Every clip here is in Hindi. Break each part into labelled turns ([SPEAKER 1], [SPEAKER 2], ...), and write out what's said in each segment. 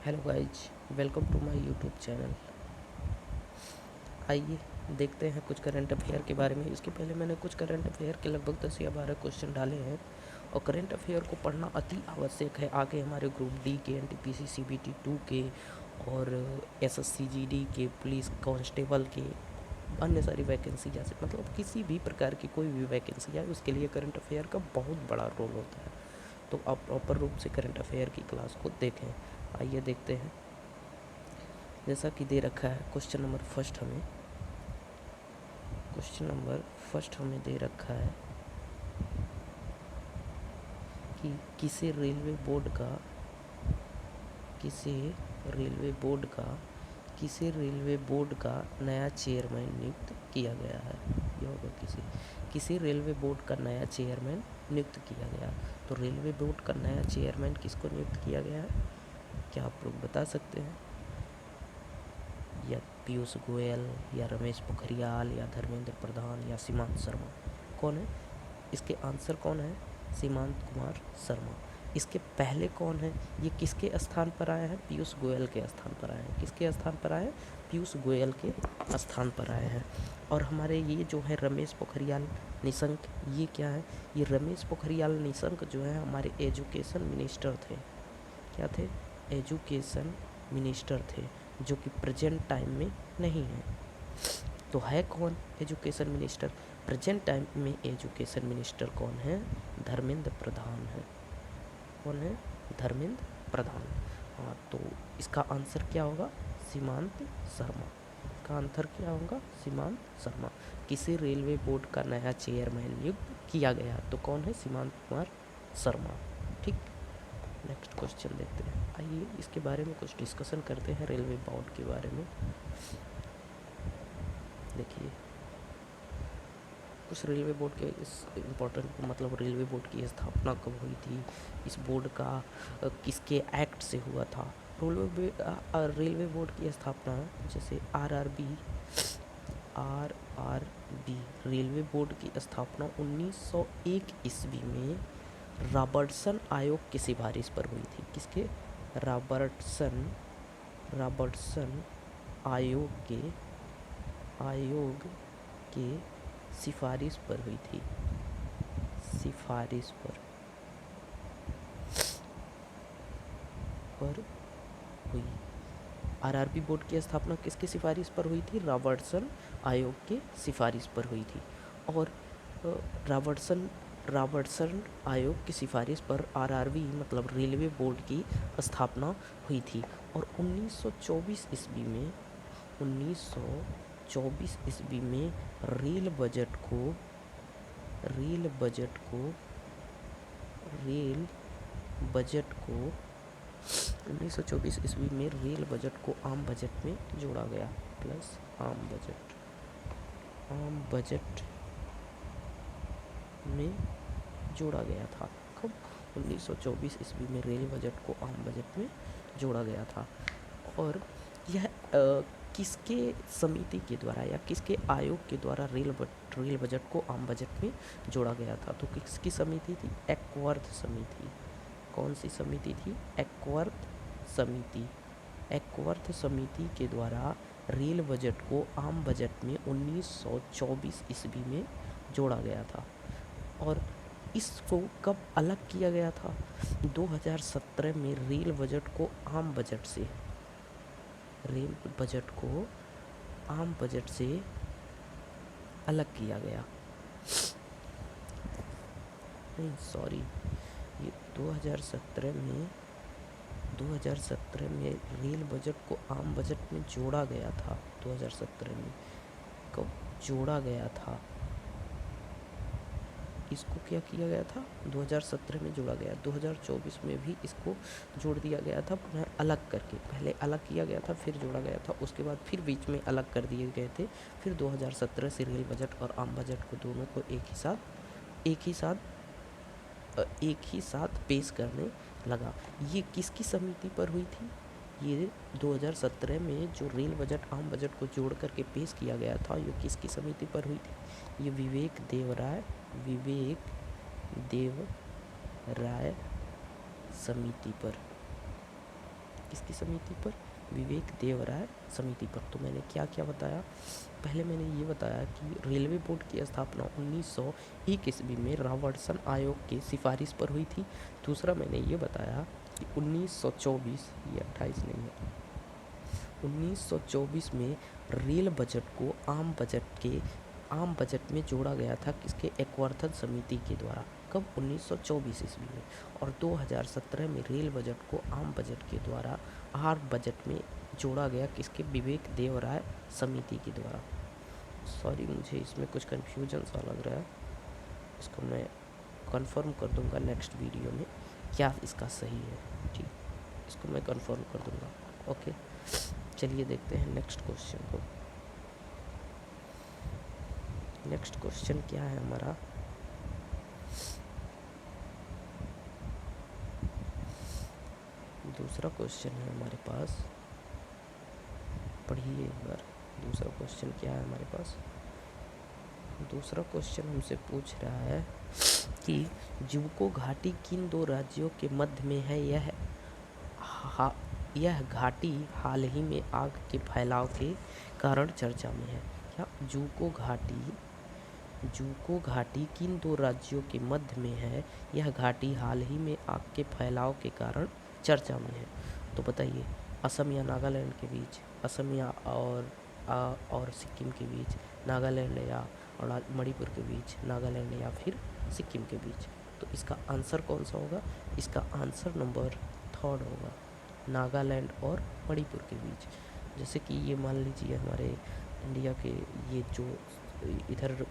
[SPEAKER 1] Hello guys, welcome to my YouTube channel. आइए देखते हैं कुछ करंट अफेयर के बारे में। इसके पहले मैंने कुछ करंट अफेयर के लगभग 10 या 12 क्वेश्चन डाले हैं और करंट अफेयर को पढ़ना अति आवश्यक है। आगे हमारे ग्रुप डी के, एनटीपीसी सीबीटी 2 के और एसएससीजीडी के, पुलिस कांस्टेबल के, अन्य सारी वैकेंसी जैसे मतलब किसी भी प्रकार की कोई भी वैकेंसी है उसके लिए करंट अफेयर का बहुत बड़ा रोल होता है। तो आप प्रॉपर रूप से करंट अफेयर की क्लास को देखें। आइए देखते हैं। जैसा कि दे रखा है क्वेश्चन नंबर फर्स्ट हमें दे रखा है कि किसे रेलवे बोर्ड का नया चेयरमैन नियुक्त किया गया है। यह होगा किसे रेलवे बोर्ड का नया चेयरमैन नियुक्त किया गया। तो रेलवे बोर्ड का नया चेयरमैन किसको नियुक्त किया गया है, क्या आप लोग बता सकते हैं? या पीयूष गोयल, या रमेश पोखरियाल, या धर्मेंद्र प्रधान, या सीमांत शर्मा? कौन है इसके आंसर? कौन है? सीमांत कुमार शर्मा। इसके पहले कौन है? ये किसके स्थान पर आए हैं? पीयूष गोयल के स्थान पर आए हैं। किसके स्थान पर आए हैं? पीयूष गोयल के स्थान पर आए हैं। और हमारे ये जो है रमेश पोखरियाल निशंक, ये क्या है? ये रमेश पोखरियाल निशंक जो है हमारे एजुकेशन मिनिस्टर थे। क्या थे? एजुकेशन मिनिस्टर थे, जो कि प्रेजेंट टाइम में नहीं है। तो है कौन एजुकेशन मिनिस्टर? प्रेजेंट टाइम में एजुकेशन मिनिस्टर कौन है? धर्मेंद्र प्रधान है। कौन है? धर्मेंद्र प्रधान। हाँ, तो इसका आंसर क्या होगा? सीमांत शर्मा। इसका आंसर क्या होगा? सीमांत शर्मा। किसी रेलवे बोर्ड का नया चेयरमैन नियुक्त किया गया, तो कौन है? सीमांत कुमार शर्मा। ठीक, नेक्स्ट क्वेश्चन देखते हैं। आइए इसके बारे में कुछ डिस्कशन करते हैं, रेलवे बोर्ड के बारे में। देखिए, कुछ रेलवे बोर्ड के इस इम्पोर्टेंट मतलब रेलवे बोर्ड की स्थापना कब हुई थी, इस बोर्ड का किसके एक्ट से हुआ था। रेलवे बोर्ड की स्थापना जैसे आरआरबी रेलवे बोर्ड की स्थापना 1901 ईस्वी में रॉबर्टसन आयोग की सिफारिश पर हुई थी। किसके? रॉबर्टसन आयोग के सिफारिश पर हुई थी। सिफारिश पर हुई। आरआरबी बोर्ड की स्थापना किसकी सिफारिश पर हुई थी? रॉबर्टसन आयोग के सिफारिश पर हुई थी। और रॉबर्टसन आयोग की सिफारिश पर आरआरबी मतलब रेलवे बोर्ड की स्थापना हुई थी। और 1924 ईस्वी में रेल बजट को 1924 ईस्वी में रेल बजट को आम बजट में जोड़ा गया। प्लस आम बजट में जोड़ा गया था। कब? 1924 ईस्वी में रेल बजट को आम बजट में जोड़ा गया था। और यह किसके समिति के द्वारा या किसके आयोग के द्वारा रेल बजट को आम बजट में जोड़ा गया था? तो किसकी समिति थी? एक्वर्थ समिति। कौन सी समिति थी? एक्वर्थ समिति के द्वारा रेल बजट को आम बजट में 1924 ईस्वी में जोड़ा गया था। और इसको कब अलग किया गया था? 2017 में रेल बजट को आम बजट से अलग किया गया। नहीं, सॉरी, ये 2017 में रेल बजट को आम बजट में जोड़ा गया था। 2017 में कब जोड़ा गया था? इसको क्या किया गया था? 2017 में जोड़ा गया। 2024 में भी इसको जोड़ दिया गया था, पुनः अलग करके। पहले अलग किया गया था, फिर जोड़ा गया था, उसके बाद फिर बीच में अलग कर दिए गए थे। फिर 2017 से रेल बजट और आम बजट को दोनों को एक ही साथ पेश करने लगा। ये किसकी समिति पर हुई थी? ये 2017 में जो रेल बजट आम बजट को जोड़ करके पेश किया गया था, ये किसकी समिति पर हुई थी? ये विवेक देव राय समिति पर किसकी समिति पर? विवेक देवराय समिति पर। तो मैंने क्या क्या बताया? पहले मैंने ये बताया कि रेलवे बोर्ड की स्थापना 1901 ईस्वी में रॉबर्टसन आयोग की सिफारिश पर हुई थी। दूसरा मैंने ये बताया कि 1924, ये 28 नहीं है, 1924 में रेल बजट को आम बजट में जोड़ा गया था, किसके? एक्वर्थन समिति के द्वारा। कब? 1924 ईस्वी में। और 2017 में रेल बजट को आम बजट के द्वारा आर बजट में जोड़ा गया, किसके? विवेक देवराय समिति के द्वारा। सॉरी, मुझे इसमें कुछ कन्फ्यूजन सा लग रहा है, इसको मैं कंफर्म कर दूंगा नेक्स्ट वीडियो में क्या इसका सही है। ठीक, इसको मैं कंफर्म कर दूंगा। ओके, चलिए देखते हैं नेक्स्ट क्वेश्चन को। नेक्स्ट क्वेश्चन क्या है हमारा? दूसरा क्वेश्चन है हमारे पास, पढ़िए एक बार। दूसरा क्वेश्चन क्या है हमारे पास? दूसरा क्वेश्चन हमसे पूछ रहा है कि जुको घाटी किन दो राज्यों के मध्य में है? यह घाटी हाल ही में आग के फैलाव के कारण चर्चा में है। क्या? जुको घाटी किन दो राज्यों के मध्य में है? यह घाटी हाल ही में आग के फैलाव के कारण चर्चा में है। तो बताइए, असम या नागालैंड के बीच, असम या और सिक्किम के बीच, नागालैंड या और मणिपुर के बीच, नागालैंड या फिर सिक्किम के बीच। तो इसका आंसर कौन सा होगा? इसका आंसर नंबर 3 होगा, नागालैंड और मणिपुर के बीच। जैसे कि ये मान लीजिए हमारे इंडिया के ये जो इधर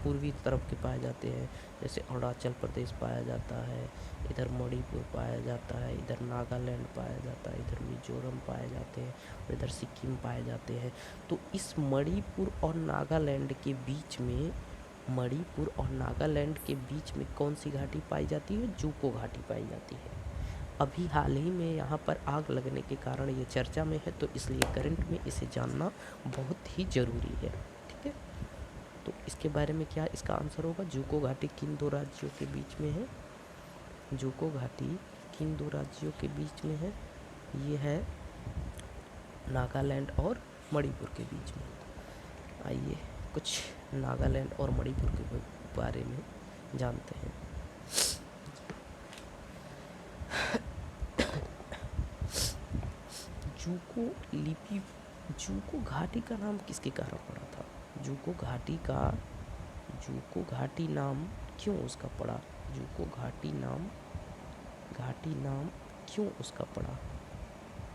[SPEAKER 1] पूर्वी तरफ के पाए जाते हैं, जैसे अरुणाचल प्रदेश पाया जाता है, इधर मणिपुर पाया जाता है, इधर नागालैंड पाया जाता है, इधर मिजोरम पाए जाते हैं, और इधर सिक्किम पाए जाते हैं। तो इस मणिपुर और नागालैंड के बीच में, मणिपुर और नागालैंड के बीच में कौन सी घाटी पाई जाती है? जुको घाटी पाई जाती है। अभी हाल ही में यहाँ पर आग लगने के कारण ये चर्चा में है, तो इसलिए करंट में इसे जानना बहुत ही ज़रूरी है। ठीक है, तो इसके बारे में क्या इसका आंसर होगा? जुको घाटी किन दो राज्यों के बीच में है? जुको घाटी किन दो राज्यों के बीच में है? ये है नागालैंड और मणिपुर के बीच में। आइए कुछ नागालैंड और मणिपुर के बारे में जानते हैं। जुको घाटी का नाम किसके कारण पड़ा था? जुको घाटी नाम क्यों उसका पड़ा? जुको घाटी नाम क्यों उसका पड़ा?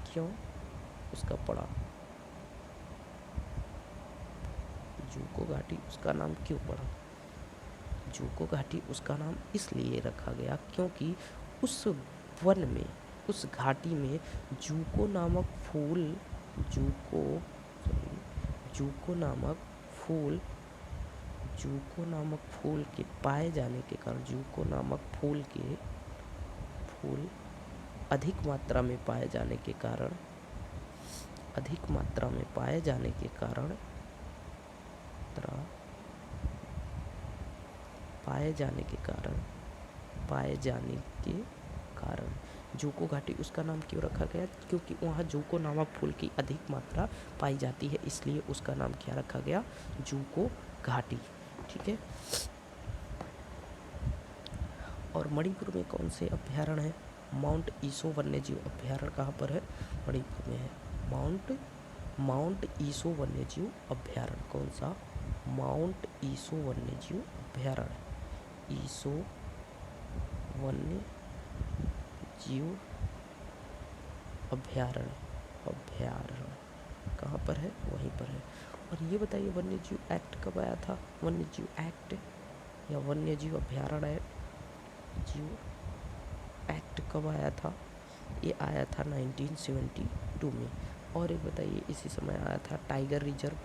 [SPEAKER 1] क्यों उसका पड़ा? जुको घाटी उसका नाम क्यों पड़ा? जुको घाटी उसका नाम इसलिए रखा गया क्योंकि उस वन में, उस घाटी में जुको नामक फूल के पाए जाने के कारण, जुको नामक फूल अधिक मात्रा में पाए जाने के कारण, जुको घाटी उसका नाम क्यों रखा गया? क्योंकि वहाँ जुको नामक फूल की अधिक मात्रा पाई जाती है, इसलिए उसका नाम क्या रखा गया? जुको घाटी। ठीक है, और मणिपुर में कौन से अभ्यारण्य है? माउंट ईसो वन्यजीव अभ्यारण्य कहाँ पर है? मणिपुर में है। माउंट ईसो वन्यजीव अभ्यारण्य। कौन सा? माउंट ईसो वन्यजीव अभ्यारण्य। ईसो वन्य जीव अभ्यारण्य कहाँ पर है? वहीं पर है। और ये बताइए, वन्य जीव एक्ट कब आया था? वन्य जीव एक्ट या वन्य जीव अभ्यारण्य जीव एक्ट कब आया था? ये आया था 1972 में। और एक बताइए, इसी समय आया था टाइगर रिजर्व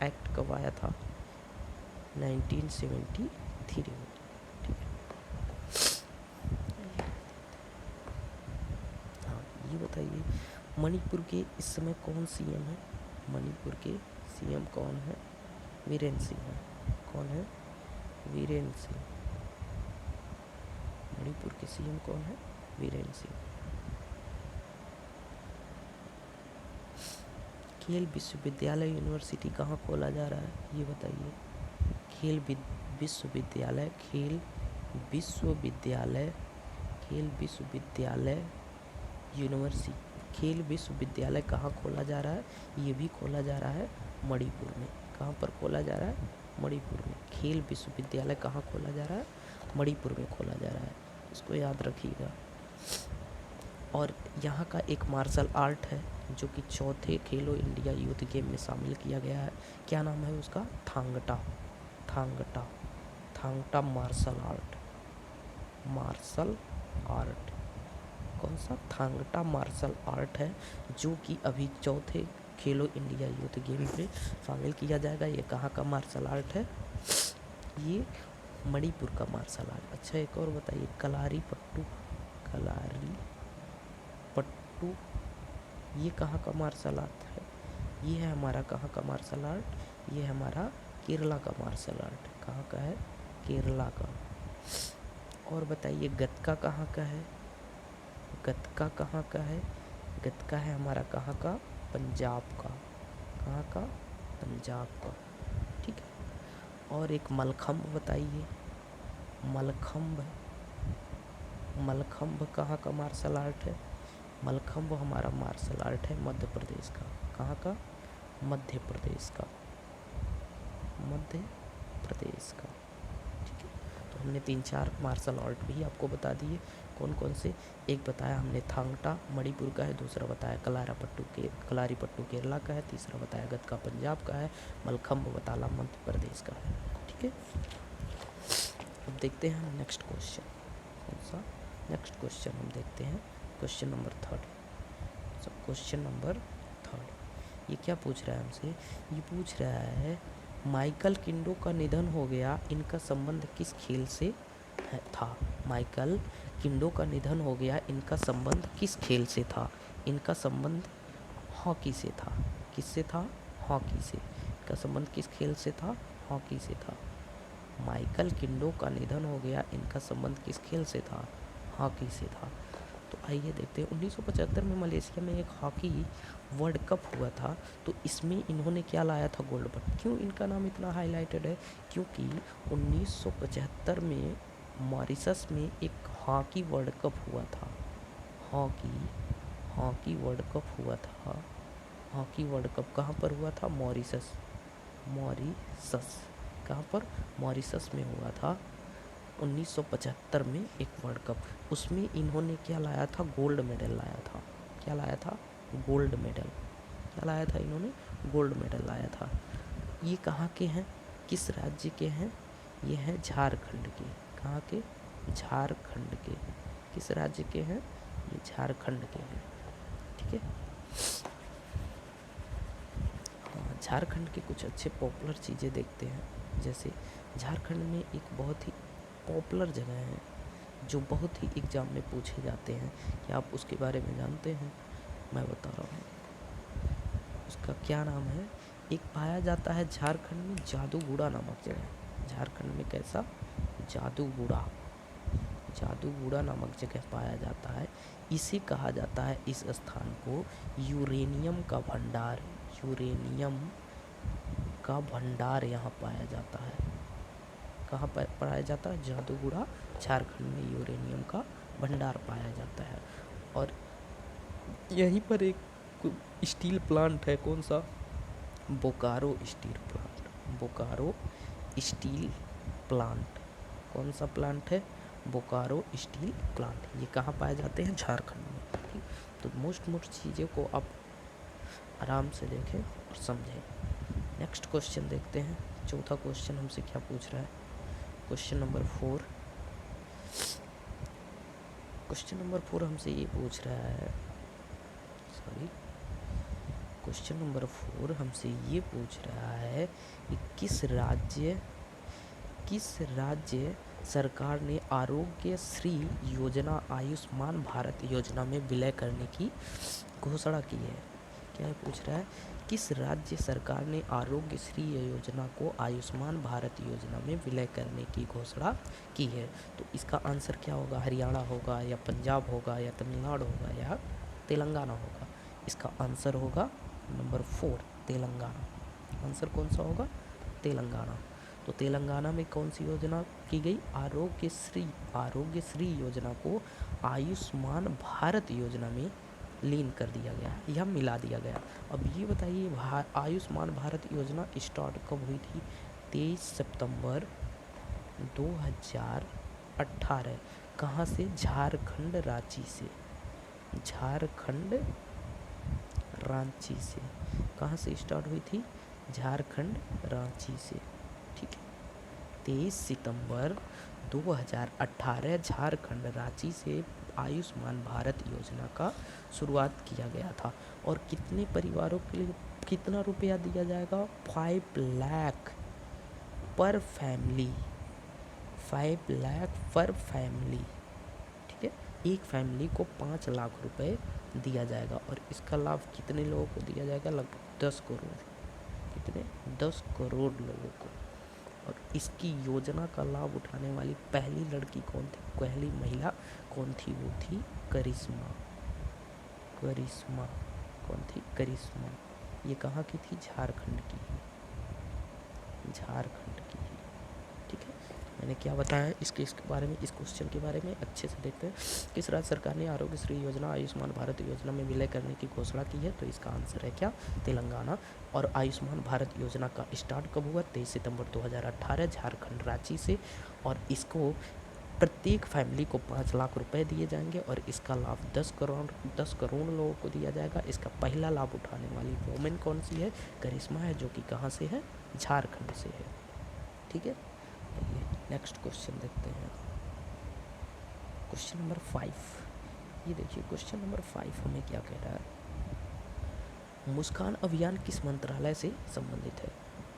[SPEAKER 1] एक्ट कब आया था? 1973 में। ठीक है, हाँ, ये बताइए, मणिपुर के इस समय कौन सीएम है? मणिपुर के सीएम कौन है? वीरेंद्र सिंह है। कौन है? वीरेंद्र सिंह। मणिपुर के सीएम कौन है? वीरेंद्र सिंह। खेल विश्वविद्यालय यूनिवर्सिटी कहाँ खोला जा रहा है, ये बताइए। खेल विश्वविद्यालय यूनिवर्सिटी, खेल विश्वविद्यालय कहाँ खोला जा रहा है? ये भी खोला जा रहा है मणिपुर में। कहाँ पर खोला जा रहा है? मणिपुर में। खेल विश्वविद्यालय कहाँ खोला जा रहा है? मणिपुर में खोला जा रहा है, इसको याद रखिएगा। और यहाँ का एक मार्शल आर्ट है जो कि चौथे खेलो इंडिया यूथ गेम में शामिल किया गया है। क्या नाम है उसका? Thangta martial art. कौन सा? थांगटा मार्शल आर्ट है जो कि अभी चौथे खेलो इंडिया यूथ गेम में शामिल किया जाएगा। ये कहाँ का मार्शल आर्ट है? ये मणिपुर का मार्शल आर्ट। अच्छा, एक और बताइए। कलारी पट्टू ये कहाँ का मार्शल आर्ट है? ये है हमारा कहाँ का मार्शल आर्ट? ये है हमारा केरला का मार्शल आर्ट। कहाँ का है? केरला का। और बताइए गतका कहाँ का है? गतका कहाँ का है? गतका है हमारा कहाँ का? पंजाब का। कहाँ का? पंजाब का। ठीक है। और एक मलखम्ब बताइए। मलखम्ब कहाँ का मार्शल आर्ट है? मलखम्ब हमारा मार्शल आर्ट है मध्य प्रदेश का। कहाँ का? मध्य प्रदेश का। ठीक है। तो हमने 3-4 मार्शल आर्ट भी आपको बता दिए। कौन कौन से? एक बताया हमने थांगटा मणिपुर का है, दूसरा बताया कलारी पट्टू केरला का है, तीसरा बताया गतका पंजाब का है, मलखम्ब बताला मध्य प्रदेश का है। ठीक है। अब देखते हैं हम नेक्स्ट क्वेश्चन। कौन सा? नेक्स्ट क्वेश्चन हम देखते हैं क्वेश्चन नंबर 3। ये क्या पूछ रहा है हमसे? ये पूछ रहा है माइकल किंडो का निधन हो गया, इनका संबंध किस खेल से था? माइकल किंडो का निधन हो गया, इनका संबंध किस खेल से था? इनका संबंध हॉकी से था। किससे था? हॉकी से। इनका संबंध किस खेल से था? हॉकी से था। माइकल किंडो का निधन हो गया, इनका संबंध किस खेल से था? हॉकी से था। तो आइए देखते हैं। 1975 में मलेशिया में एक हॉकी वर्ल्ड कप हुआ था, तो इसमें इन्होंने क्या लाया था? Gold but. क्यों इनका नाम इतना हाईलाइटेड है? क्योंकि 1975 में मॉरिशस में एक हॉकी वर्ल्ड कप हुआ था। हॉकी वर्ल्ड कप हुआ था। हॉकी वर्ल्ड कप कहाँ पर हुआ था? मॉरिशस। कहाँ पर? मॉरिशस में हुआ था 1975 में एक वर्ल्ड कप। उसमें इन्होंने क्या लाया था? गोल्ड मेडल लाया था। क्या लाया था? Gold medal. क्या लाया था इन्होंने? गोल्ड मेडल लाया था। ये कहाँ के हैं? किस राज्य के हैं? ये हैं झारखंड के। कहाँ के? झारखंड के। किस राज्य के हैं? ये झारखंड के हैं। ठीक है। हाँ, झारखंड के कुछ अच्छे पॉपुलर चीज़ें देखते हैं। जैसे झारखंड में एक बहुत ही पॉपुलर जगह है जो बहुत ही एग्ज़ाम में पूछे जाते हैं। क्या आप उसके बारे में जानते हैं? मैं बता रहा हूँ। उसका क्या नाम है? एक पाया जाता है झारखंड में जादूगुड़ा नामक जगह। झारखंड में कैसा? जादूगुड़ा नामक जगह पाया जाता है। इसे कहा जाता है, इस स्थान को, यूरेनियम का भंडार यहाँ पाया जाता है। कहाँ पर पाया जाता है? जादूगुड़ा, झारखंड में यूरेनियम का भंडार पाया जाता है। और यहीं पर एक स्टील प्लांट है। कौन सा? Bokaro steel plant. कौन सा प्लांट है? Bokaro steel plant. ये कहाँ पाए जाते हैं? झारखंड में। ठीक। तो मोस्ट चीज़ों को आप आराम से देखें और समझें। नेक्स्ट क्वेश्चन देखते हैं। चौथा क्वेश्चन हमसे क्या पूछ रहा है? क्वेश्चन नंबर 4 हमसे ये पूछ रहा है। क्वेश्चन नंबर 4 हमसे ये पूछ रहा है कि किस राज्य सरकार ने आरोग्य श्री योजना आयुष्मान भारत योजना में विलय करने की घोषणा की है? क्या पूछ रहा है? किस राज्य सरकार ने आरोग्य श्री योजना को आयुष्मान भारत योजना में विलय करने की घोषणा की है? तो इसका आंसर क्या होगा? हरियाणा होगा या पंजाब होगा या तमिलनाडु होगा या तेलंगाना होगा? इसका आंसर होगा नंबर 4 तेलंगाना। आंसर कौन सा होगा? तेलंगाना। तो तेलंगाना में कौन सी योजना की गई? आरोग्य श्री योजना को आयुष्मान भारत योजना में लीन कर दिया गया या मिला दिया गया। अब ये बताइए आयुष्मान भारत योजना स्टार्ट कब हुई थी? 23 सितंबर 2018। कहाँ से? झारखंड रांची से। झारखंड रांची से। कहाँ से स्टार्ट हुई थी? झारखंड रांची से। ठीक है, 23 सितंबर 2018 झारखंड रांची से आयुष्मान भारत योजना का शुरुआत किया गया था। और कितने परिवारों के लिए कितना रुपया दिया जाएगा? 5 लाख पर फैमिली। 5 लाख पर फैमिली। ठीक है, एक फैमिली को 5 लाख रुपए दिया जाएगा। और इसका लाभ कितने लोगों को दिया जाएगा? लगभग 10 करोड़। कितने? 10 करोड़ लोगों को। और इसकी योजना का लाभ उठाने वाली पहली लड़की कौन थी? पहली महिला कौन थी? वो थी करिश्मा। कौन थी? करिश्मा। ये कहाँ की थी? झारखंड की। झारखंड की। ठीक है, मैंने क्या बताया इसके बारे में, इस क्वेश्चन के बारे में अच्छे से देखते हैं। किस राज्य सरकार ने आरोग्य श्री योजना आयुष्मान भारत योजना में विलय करने की घोषणा की है? तो इसका आंसर है क्या? तेलंगाना। और आयुष्मान भारत योजना का स्टार्ट कब हुआ? 23 सितंबर 2018 झारखंड रांची से। और इसको प्रत्येक फैमिली को 5 लाख रुपए दिए जाएंगे और इसका लाभ 10 करोड़ लोगों को दिया जाएगा। इसका पहला लाभ उठाने वाली वोमेन कौन सी है? करिश्मा है, जो कि कहाँ से है? झारखंड से है। ठीक है, नेक्स्ट क्वेश्चन देखते हैं। Question number 5। ये देखिए क्वेश्चन नंबर 5 हमें क्या कह रहा है? मुस्कान अभियान किस मंत्रालय से संबंधित है?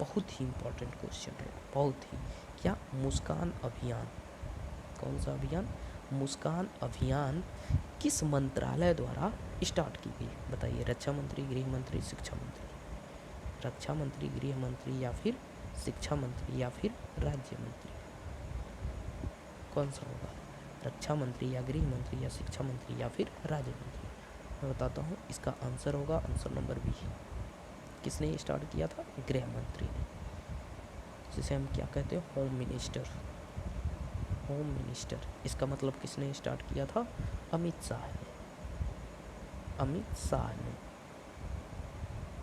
[SPEAKER 1] बहुत ही इंपॉर्टेंट क्वेश्चन है, बहुत ही। क्या? मुस्कान अभियान। कौन सा अभियान? मुस्कान अभियान किस मंत्रालय द्वारा स्टार्ट की गई? बताइए। रक्षा मंत्री, गृह मंत्री, शिक्षा मंत्री? रक्षा मंत्री, गृह मंत्री या फिर शिक्षा मंत्री या फिर राज्य मंत्री? कौन सा होगा? रक्षा मंत्री या गृह मंत्री या शिक्षा मंत्री या फिर राज्य मंत्री? मैं बताता हूँ, इसका आंसर होगा आंसर नंबर बी। किसने स्टार्ट किया था? गृह मंत्री ने, जिसे हम क्या कहते हैं? Home minister. Home minister. इसका मतलब किसने स्टार्ट किया था? अमित शाह ने। अमित शाह ने।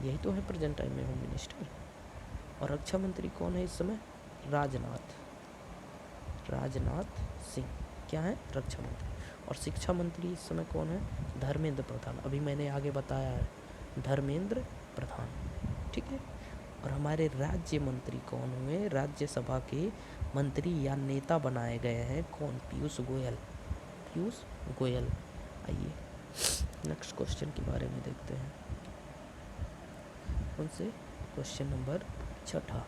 [SPEAKER 1] यही तो है प्रेजेंट टाइम में होम मिनिस्टर। और रक्षा मंत्री कौन है इस समय? राजनाथ सिंह। क्या है? रक्षा मंत्री। और शिक्षा मंत्री इस समय कौन है? धर्मेंद्र प्रधान। अभी मैंने आगे बताया है, धर्मेंद्र प्रधान। ठीक है, और हमारे राज्य मंत्री कौन हुए? राज्यसभा के मंत्री या नेता बनाए गए हैं कौन? पीयूष गोयल। पीयूष गोयल। आइए नेक्स्ट क्वेश्चन के बारे में देखते हैं। उनसे क्वेश्चन नंबर 6।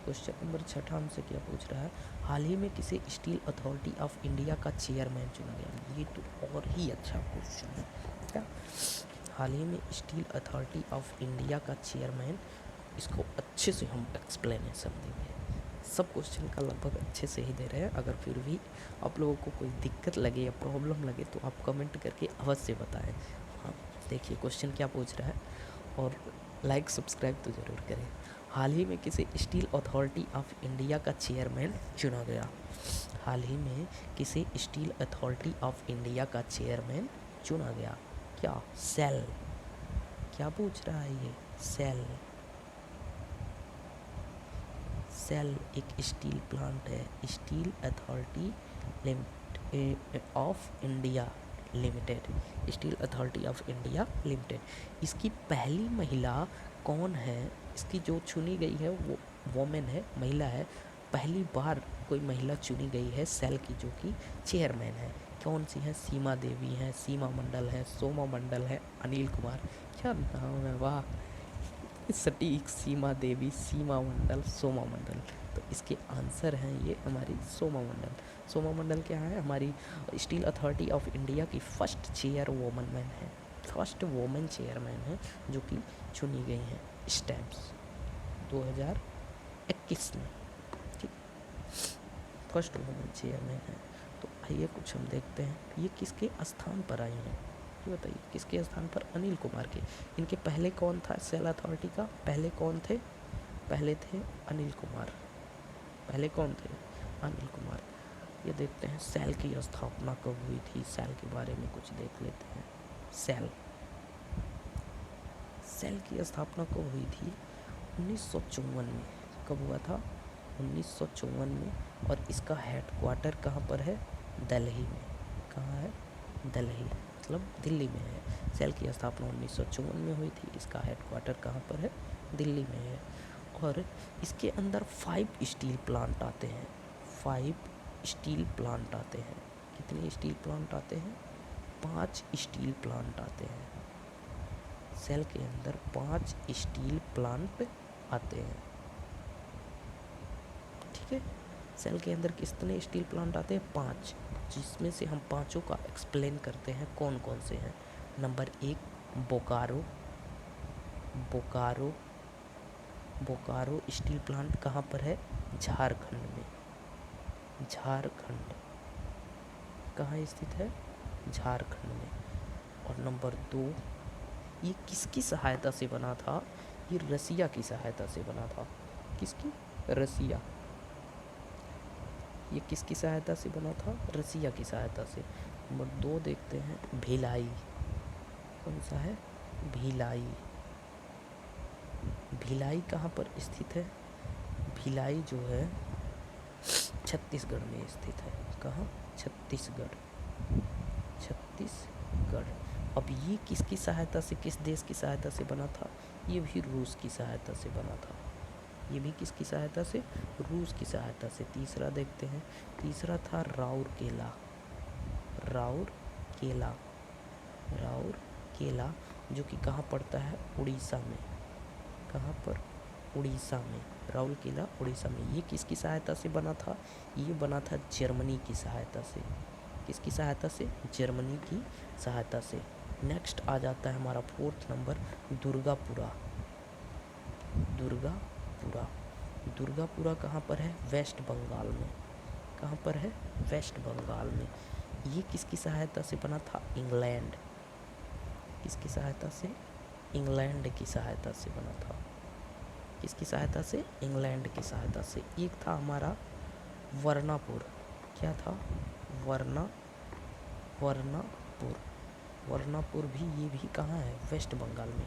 [SPEAKER 1] क्वेश्चन नंबर 6 हमसे क्या पूछ रहा है? हाल ही में किसे स्टील अथॉरिटी ऑफ इंडिया का चेयरमैन चुना गया? ये तो और ही अच्छा क्वेश्चन है। क्या? हाल ही में स्टील अथॉरिटी ऑफ इंडिया का चेयरमैन, इसको अच्छे से हम एक्सप्लेनेशन देंगे। सब क्वेश्चन का लगभग अच्छे से ही दे रहे हैं। अगर फिर भी आप लोगों को कोई दिक्कत लगे या प्रॉब्लम लगे तो आप कमेंट करके अवश्य बताएं। हाँ, देखिए क्वेश्चन क्या पूछ रहा है, और लाइक सब्सक्राइब तो ज़रूर करें। हाल ही में किसे स्टील अथॉरिटी ऑफ इंडिया का चेयरमैन चुना गया? हाल ही में किसे स्टील अथॉरिटी ऑफ इंडिया का चेयरमैन चुना गया? क्या? सेल। क्या पूछ रहा है ये? सेल एक स्टील प्लांट है। Steel authority of India limited. Steel authority of India limited. इसकी पहली महिला कौन है? इसकी जो चुनी गई है वो वोमेन है, महिला है। पहली बार कोई महिला चुनी गई है सेल की, जो कि चेयरमैन है। कौन सी है? सीमा देवी है, सीमा मंडल है, सोमा मंडल है, अनिल कुमार। क्या नाम है, वाह! सटीक। सीमा देवी, सीमा मंडल, सोमा मंडल। तो इसके आंसर हैं ये हमारी सोमा मंडल। सोमा मंडल क्या है? हमारी स्टील अथॉरिटी ऑफ इंडिया की फर्स्ट चेयर वोमन है। फर्स्ट वोमेन चेयरमैन है जो कि चुनी गई हैं स्टैम्प्स 2021 में, ठीक, फर्स्ट वोमेन चेयरमैन है। तो आइए कुछ हम देखते हैं ये किसके स्थान पर आई हैं, ये बताइए किसके स्थान पर, अनिल कुमार के। इनके पहले कौन था सेल अथॉरिटी का, पहले कौन थे, पहले थे अनिल कुमार, पहले कौन थे, अनिल कुमार। ये देखते हैं सेल की स्थापना कब हुई थी, सेल के बारे में कुछ देख लेते हैं। सेल की स्थापना कब हुई थी, 1954 में। कब हुआ था, 1954 में। और इसका हेडक्वार्टर कहाँ पर है, दिल्ली में। कहाँ है, दिल्ली, मतलब दिल्ली में है। सेल की स्थापना 1954 में हुई थी, इसका हेडक्वार्टर कहाँ पर है, दिल्ली में है। और इसके अंदर 5 स्टील प्लांट आते हैं, 5 स्टील प्लांट आते हैं। कितने स्टील प्लांट आते हैं, 5 स्टील प्लांट आते हैं। सेल के अंदर 5 स्टील प्लांट आते हैं, ठीक है। सेल के अंदर कितने स्टील प्लांट आते हैं, 5, जिसमें से हम पांचों का एक्सप्लेन करते हैं कौन कौन से हैं। Number 1 Bokaro, Bokaro, Bokaro steel plant कहाँ पर है, झारखंड में, झारखंड कहाँ स्थित है, झारखंड में। और नंबर 2 ये किसकी सहायता से बना था, ये रसिया की सहायता से बना था। किसकी, रसिया। ये किसकी सहायता से बना था, रसिया की सहायता से। नंबर 2 देखते हैं भिलाई, कौन सा है, भिलाई। भिलाई कहाँ पर स्थित है, भिलाई जो है छत्तीसगढ़ में स्थित है। कहाँ, छत्तीसगढ़, छत्तीसगढ़। अब ये किसकी सहायता से, किस देश की सहायता से बना था, ये भी रूस की सहायता से बना था। ये भी किसकी सहायता से, रूस की सहायता से। तीसरा देखते हैं, तीसरा था राउरकेला, राउरकेला, राउरकेला जो कि कहाँ पड़ता है, उड़ीसा में। कहाँ पर, उड़ीसा में, राउरकेला उड़ीसा में। ये किसकी सहायता से बना था, ये बना था जर्मनी की सहायता से। किसकी सहायता से, जर्मनी की सहायता से। नेक्स्ट आ जाता है हमारा 4th नंबर दुर्गापुरा, दुर्गापुरा। दुर्गापुरा कहाँ पर है, वेस्ट बंगाल में। कहाँ पर है, वेस्ट बंगाल में। ये किसकी सहायता से बना था, इंग्लैंड, किसकी सहायता से, इंग्लैंड की सहायता से बना था। किसकी सहायता से, इंग्लैंड की सहायता से। एक था हमारा वर्नापुर, क्या था, वर्नापुर, वर्नापुर भी, ये भी कहाँ है, वेस्ट बंगाल में।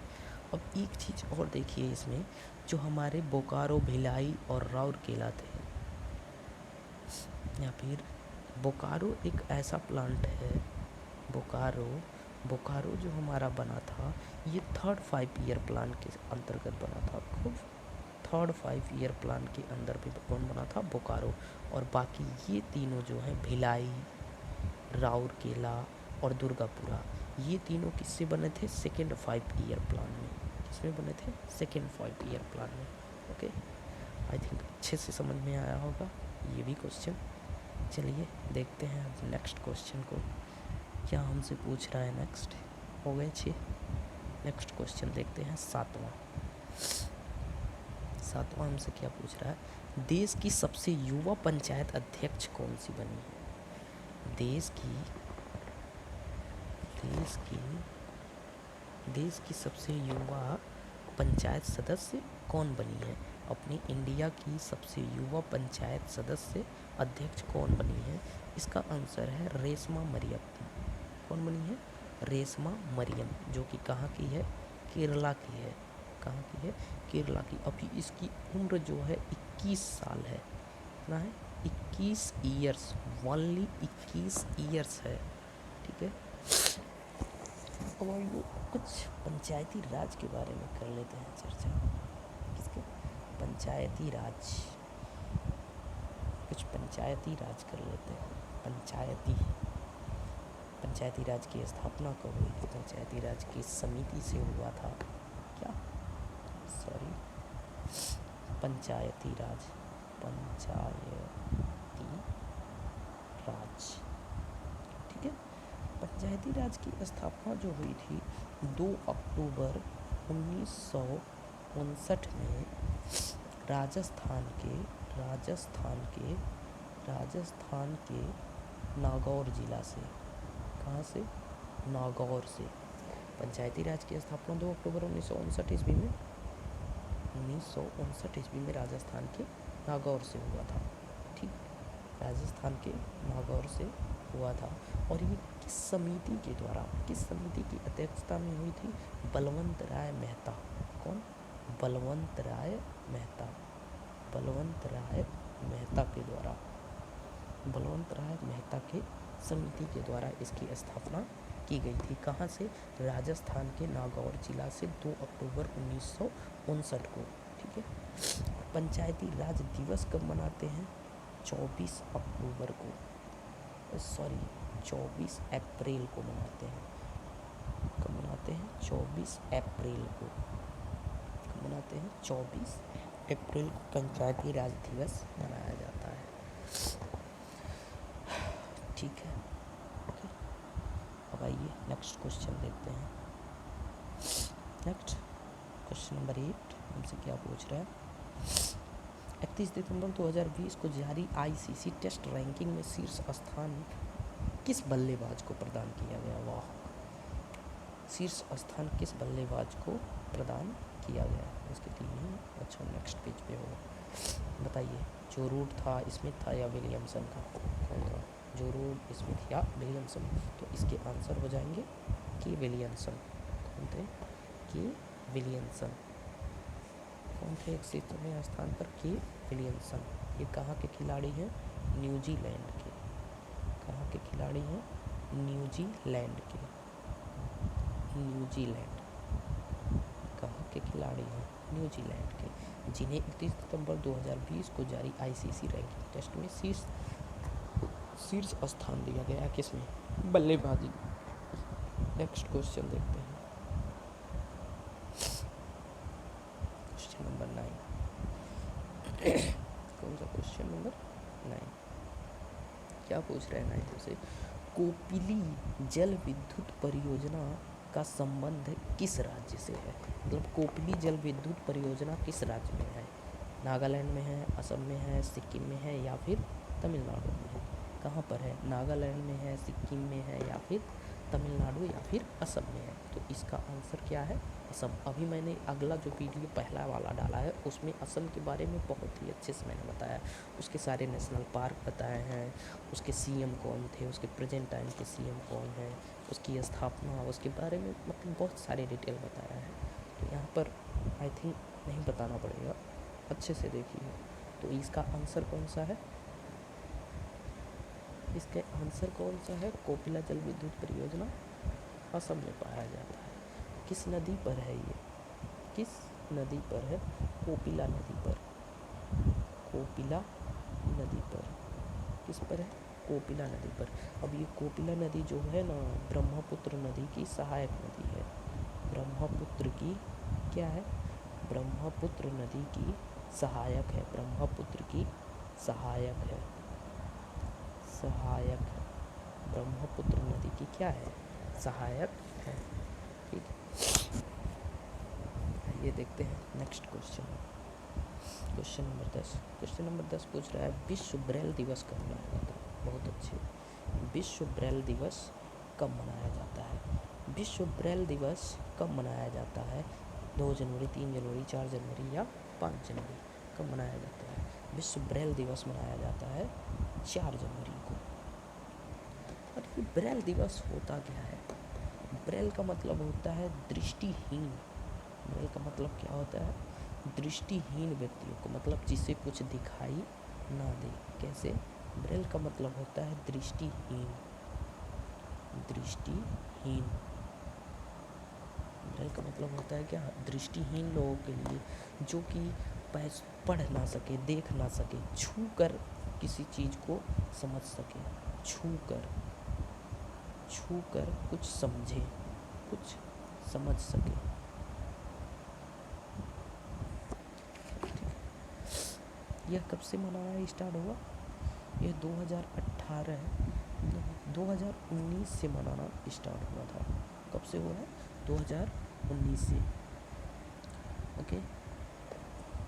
[SPEAKER 1] अब एक चीज़ और देखिए इसमें, जो हमारे बोकारो, भिलाई और राउरकेला थे, या फिर बोकारो एक ऐसा प्लांट है, बोकारो, बोकारो जो हमारा बना था, ये 3rd 5 ईयर प्लान के अंतर्गत बना था। खूब 3rd 5 ईयर प्लान के अंदर भी कौन बना था, बोकारो। और बाकी ये तीनों जो हैं, भिलाई, राउरकेला और दुर्गापुरा, ये तीनों किससे बने थे, 2nd 5 ईयर प्लान में। किसमें बने थे, 2nd 5 ईयर प्लान में। ओके, आई थिंक अच्छे से समझ में आया होगा ये भी क्वेश्चन। चलिए देखते हैं अब नेक्स्ट क्वेश्चन को, क्या हमसे पूछ रहा है। नेक्स्ट हो गए 6, नेक्स्ट क्वेश्चन देखते हैं 7वां। 7वां हमसे क्या पूछ रहा है, देश की सबसे युवा पंचायत अध्यक्ष कौन सी बनी है। देश की सबसे युवा पंचायत सदस्य कौन बनी है। अपनी इंडिया की सबसे युवा पंचायत सदस्य अध्यक्ष कौन बनी है। इसका आंसर है रेशमा मरियम। कौन बनी है, रेशमा मरियम, जो कि कहाँ की है, केरला की है। कहाँ की है, केरला की। अभी इसकी उम्र जो है 21 साल है। कितना है, 21 ईयर्स, ओनली 21 ईयर्स है, ठीक है। अब हम लोग कुछ पंचायती राज के बारे में कर लेते हैं चर्चा। किसके, पंचायती राज, कुछ पंचायती राज कर लेते हैं। पंचायती राज की स्थापना कब हुई, पंचायती राज की समिति से हुआ था क्या, सॉरी, पंचायती राज, ठीक है। पंचायती राज्य की स्थापना जो हुई थी 2 अक्टूबर 1959 में राजस्थान के नागौर जिला से। कहाँ से? नागौर से। पंचायती राज की स्थापना 2 अक्टूबर 1959 ईस्वी में 1959 ईस्वी में राजस्थान के नागौर से हुआ था। ठीक, राजस्थान के नागौर से हुआ था। और ये किस समिति की अध्यक्षता में हुई थी? बलवंत राय मेहता। कौन? बलवंत राय मेहता के समिति के द्वारा इसकी स्थापना की गई थी। कहाँ से? राजस्थान के नागौर जिला से 2 अक्टूबर 1959 को। ठीक है। पंचायती राज दिवस कब मनाते हैं? 24 अप्रैल को मनाते हैं। कब मनाते हैं? 24 अप्रैल को। कब मनाते हैं? 24 अप्रैल को पंचायती राज दिवस मनाया जाता है। ठीक है। ओके, अब आइए नेक्स्ट क्वेश्चन देखते हैं। नेक्स्ट क्वेश्चन नंबर 8 हमसे क्या पूछ रहा है? 31 दिसंबर 2020 को जारी आईसीसी टेस्ट रैंकिंग में शीर्ष स्थान किस बल्लेबाज को प्रदान किया गया? वाह, शीर्ष स्थान किस बल्लेबाज को प्रदान किया गया? इसके 3 ही। अच्छा, नेक्स्ट पेज पे होगा। बताइए, जो रूट था, स्मिथ था या विलियमसन था? कौन था? जो रूट, स्मिथ या विलियमसन? तो इसके आंसर हो जाएंगे कि विलियमसन। कौन थे? कि विलियमसन। कौन थे 107वें स्थान पर? कि विलियमसन। ये कहाँ के खिलाड़ी हैं? न्यूजीलैंड के। कहाँ के खिलाड़ी हैं? न्यूजीलैंड के। कहाँ के खिलाड़ी हैं? न्यूजीलैंड के, जिन्हें 31 सितंबर 2020 को जारी आईसीसी रैंकिंग टेस्ट में शीर्ष स्थान दिया गया। किसमें? बल्लेबाजी। नेक्स्ट क्वेश्चन देखते हैं। Question number 9। कौन सा क्वेश्चन नंबर 9? क्या पूछ रहे हैं 9 से? कोपिली जल विद्युत परियोजना का संबंध किस राज्य से है? मतलब कोपिली जल विद्युत परियोजना किस राज्य में है? नागालैंड में है, असम में है, सिक्किम में है या फिर तमिलनाडु में है? कहाँ पर है? नागालैंड में है, सिक्किम में है या फिर तमिलनाडु या फिर असम में है? तो इसका आंसर क्या है? असम। अभी मैंने अगला जो वीडियो पहला वाला डाला है उसमें असम के बारे में बहुत ही अच्छे से मैंने बताया। उसके सारे नेशनल पार्क बताए हैं, उसके सीएम कौन थे, उसके प्रेजेंट टाइम के सीएम कौन है, उसकी स्थापना, उसके बारे में मतलब बहुत सारे डिटेल बताया है। तो यहाँ पर आई थिंक नहीं बताना पड़ेगा, अच्छे से देखिए। तो इसका आंसर कौन सा है? इसका आंसर कौन सा है? कोपिला जल विद्युत परियोजना असम में पाया जाता है। किस नदी पर है ये? किस नदी पर है? कोपिला नदी पर। कोपिला नदी पर। किस पर है? कोपिला नदी पर। अब ये कोपिला नदी जो है ना, ब्रह्मपुत्र नदी की सहायक नदी है। ब्रह्मपुत्र की क्या है? ब्रह्मपुत्र नदी की सहायक है। ब्रह्मपुत्र की सहायक है। ब्रह्मपुत्र नदी की क्या है? सहायक है। ठीक, ये देखते हैं next question. Question number 10। Question number 10 पूछ रहा है विश्व ब्रेल दिवस कब मनाया जाता है? बहुत अच्छे। विश्व ब्रेल दिवस कब मनाया जाता है? विश्व ब्रेल दिवस कब मनाया जाता है? 2 जनवरी, 3 जनवरी, 4 जनवरी या 5 जनवरी? कब मनाया जाता है? विश्व ब्रेल दिवस मनाया जाता है 4 जनवरी को। और ये ब्रेल दिवस होता क्या है? ब्रेल का मतलब होता है दृष्टिहीन। ब्रेल का मतलब क्या होता है? दृष्टिहीन व्यक्तियों को, मतलब जिसे कुछ दिखाई ना दे। कैसे? ब्रेल का मतलब होता है दृष्टिहीन। दृष्टिहीन। ब्रेल का मतलब होता है क्या? दृष्टिहीन लोगों के लिए, जो कि पढ़ ना सके, देख ना सके, छू कर किसी चीज़ को समझ सके, छू कर कुछ समझे, कुछ समझ सके। यह कब से मनाना स्टार्ट हुआ? यह 2018 2019 से मनाना स्टार्ट हुआ था। कब से हुआ है? 2019 से। ओके,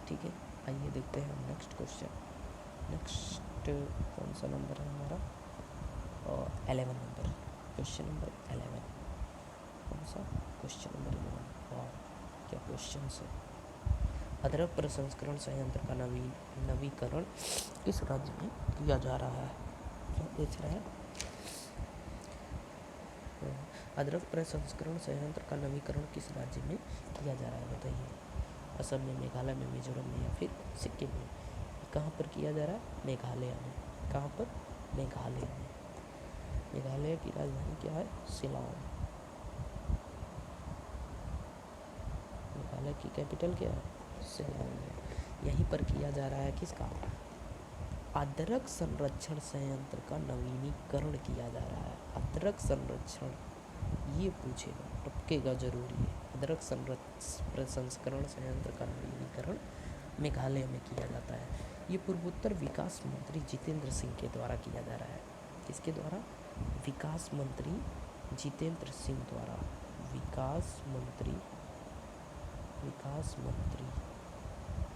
[SPEAKER 1] ठीक है। आइए देखते हैं नेक्स्ट क्वेश्चन। नेक्स्ट कौन सा नंबर है हमारा? 11 नंबर, क्वेश्चन नंबर 11। कौन सा? Question number 11। वाह, क्या क्वेश्चन है। अदरक प्रसंस्करण संयंत्र का नवीकरण किस राज्य में किया जा रहा है? क्या पूछ रहा है? अदरक प्रसंस्करण संयंत्र का नवीकरण किस राज्य में किया जा रहा है, बताइए। असम में, मेघालय में, मिजोरम में या फिर सिक्किम में? कहाँ पर किया जा रहा है? मेघालय में। कहाँ पर? मेघालय में। मेघालय की राजधानी क्या है? शिलांग। मेघालय की कैपिटल क्या है? शिलांग है। यहीं पर किया जा रहा है किसका? अदरक संरक्षण संयंत्र का नवीनीकरण किया जा रहा है। अदरक संरक्षण, ये पूछेगा, टपकेगा जरूर ये। अदरक प्रसंस्करण संयंत्र का नवीनीकरण मेघालय में किया जाता है। ये पूर्वोत्तर विकास मंत्री जितेंद्र सिंह के द्वारा किया जा रहा है। किसके द्वारा? विकास मंत्री जितेंद्र सिंह द्वारा। विकास मंत्री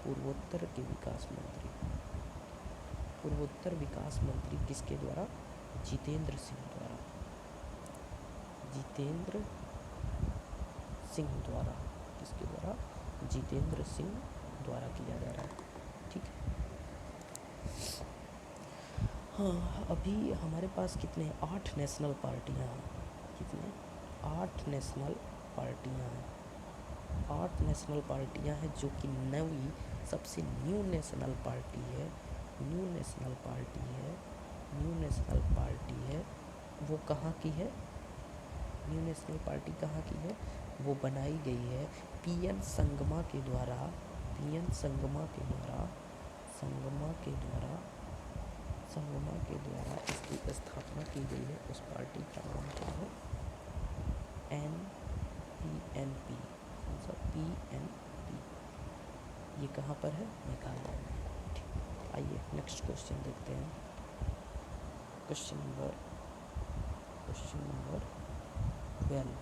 [SPEAKER 1] पूर्वोत्तर के विकास मंत्री, पूर्वोत्तर विकास मंत्री किसके द्वारा? जितेंद्र सिंह द्वारा। जितेंद्र सिंह द्वारा। किसके द्वारा? जितेंद्र सिंह द्वारा किया जा रहा है। ठीक है। हाँ, अभी हमारे पास कितने? 8 नेशनल पार्टियाँ हैं। कितने? 8 नेशनल पार्टियाँ हैं। 8 नेशनल पार्टियाँ हैं, जो कि नवी सबसे न्यू नेशनल पार्टी है। न्यू नेशनल पार्टी है। वो कहाँ की है? न्यू नेशनल पार्टी कहाँ की है? वो बनाई गई है पीएन संगमा के द्वारा। पीएन संगमा के द्वारा इसकी स्थापना की गई है। उस पार्टी का नाम क्या है? PNP। कौन सा? PNP। ये कहाँ पर है? मेघालय में। ठीक। आइए नेक्स्ट क्वेश्चन देखते हैं। Question number 12।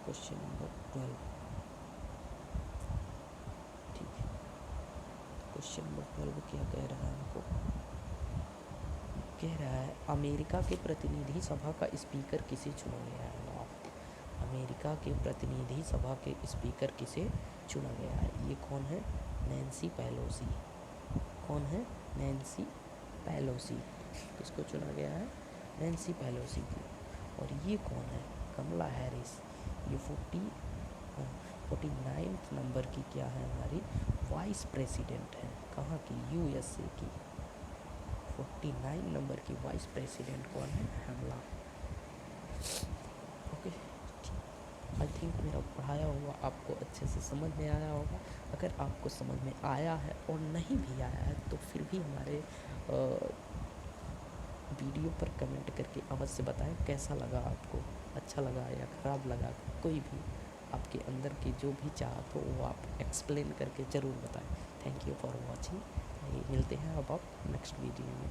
[SPEAKER 1] Question number 12। ठीक है। क्वेश्चन नंबर 12 क्या कह रहा है हमको? कह रहा है अमेरिका के प्रतिनिधि सभा का स्पीकर किसे चुना गया है? अमेरिका के प्रतिनिधि सभा के स्पीकर किसे चुना गया है? ये कौन है? Nancy Pelosi. कौन है? Nancy Pelosi. किसको चुना गया है? नैन्सी पेलोसी को। और ये कौन है? कमला हैरिस। ये 49 नंबर की क्या है? हमारी वाइस प्रेसिडेंट है। कहाँ की? USA की। 49 नंबर की वाइस प्रेसिडेंट कौन है? कमला। ओके, आई थिंक मेरा पढ़ाया हुआ आपको अच्छे से समझ में आया होगा। अगर आपको समझ में आया है और नहीं भी आया है तो फिर भी हमारे वीडियो पर कमेंट करके अवश्य बताएं कैसा लगा आपको। अच्छा लगा या ख़राब लगा, कोई भी आपके अंदर की जो भी चाहत हो वो आप एक्सप्लेन करके ज़रूर बताएं। Thank you for watching. मिलते हैं अब आप नेक्स्ट वीडियो में।